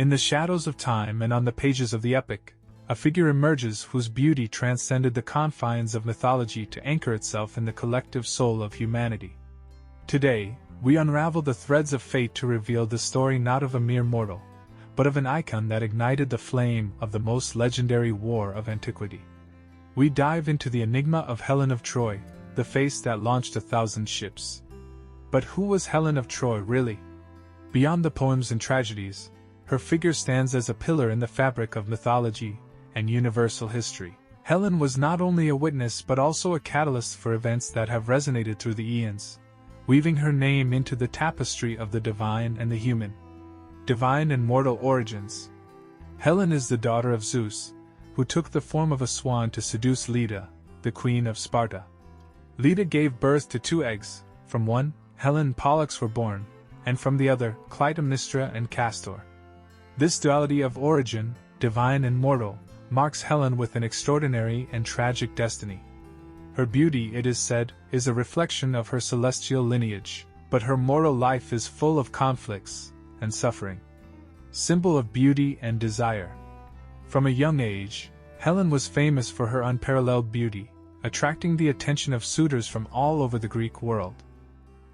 In the shadows of time and on the pages of the epic, a figure emerges whose beauty transcended the confines of mythology to anchor itself in the collective soul of humanity. Today, we unravel the threads of fate to reveal the story not of a mere mortal, but of an icon that ignited the flame of the most legendary war of antiquity. We dive into the enigma of Helen of Troy, the face that launched 1,000 ships. But who was Helen of Troy really? Beyond the poems and tragedies, her figure stands as a pillar in the fabric of mythology and universal history. Helen was not only a witness but also a catalyst for events that have resonated through the eons, weaving her name into the tapestry of the divine and the human. Divine and mortal origins. Helen is the daughter of Zeus, who took the form of a swan to seduce Leda, the queen of Sparta. Leda gave birth to 2 eggs, from one, Helen and Pollux were born, and from the other, Clytemnestra and Castor. This duality of origin, divine and mortal, marks Helen with an extraordinary and tragic destiny. Her beauty, it is said, is a reflection of her celestial lineage, but her mortal life is full of conflicts and suffering. Symbol of beauty and desire. From a young age, Helen was famous for her unparalleled beauty, attracting the attention of suitors from all over the Greek world.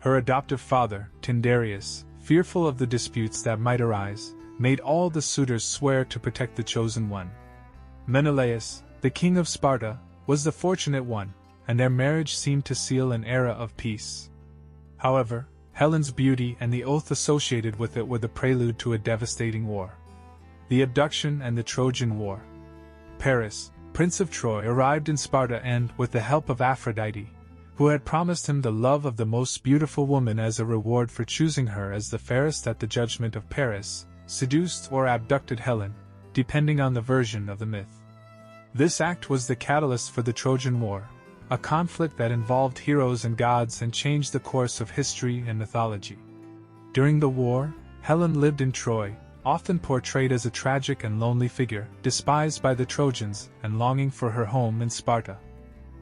Her adoptive father, Tyndareus, fearful of the disputes that might arise, made all the suitors swear to protect the chosen one. Menelaus, the king of Sparta, was the fortunate one, and their marriage seemed to seal an era of peace. However, Helen's beauty and the oath associated with it were the prelude to a devastating war. The abduction and the Trojan War. Paris, Prince of Troy, arrived in Sparta and, with the help of Aphrodite, who had promised him the love of the most beautiful woman as a reward for choosing her as the fairest at the judgment of Paris, seduced or abducted Helen, depending on the version of the myth. This act was the catalyst for the Trojan War, a conflict that involved heroes and gods and changed the course of history and mythology. During the war, Helen lived in Troy, often portrayed as a tragic and lonely figure, despised by the Trojans and longing for her home in Sparta.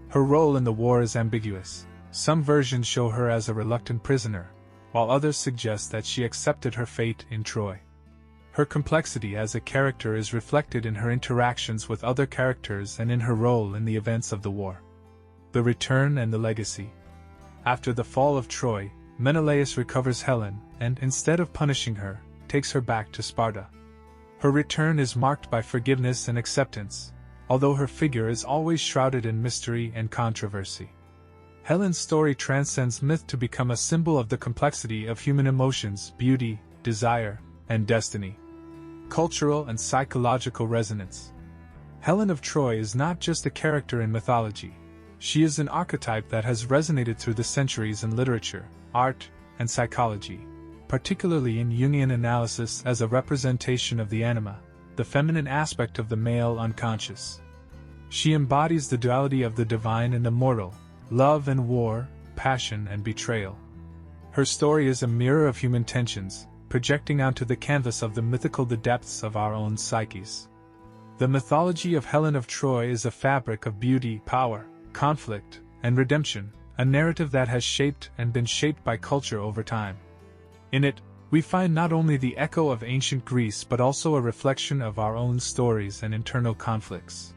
Her role in the war is ambiguous. Some versions show her as a reluctant prisoner, while others suggest that she accepted her fate in Troy. Her complexity as a character is reflected in her interactions with other characters and in her role in the events of the war. The return and the legacy. After the fall of Troy, Menelaus recovers Helen and, instead of punishing her, takes her back to Sparta. Her return is marked by forgiveness and acceptance, although her figure is always shrouded in mystery and controversy. Helen's story transcends myth to become a symbol of the complexity of human emotions, beauty, desire, and destiny. Cultural and psychological resonance. Helen of Troy is not just a character in mythology. She is an archetype that has resonated through the centuries in literature, art, and psychology, particularly in Jungian analysis as a representation of the anima, the feminine aspect of the male unconscious. She embodies the duality of the divine and the mortal, love and war, passion and betrayal. Her story is a mirror of human tensions, projecting onto the canvas of the mythical the depths of our own psyches. The mythology of Helen of Troy is a fabric of beauty, power, conflict, and redemption, a narrative that has shaped and been shaped by culture over time. In it, we find not only the echo of ancient Greece but also a reflection of our own stories and internal conflicts.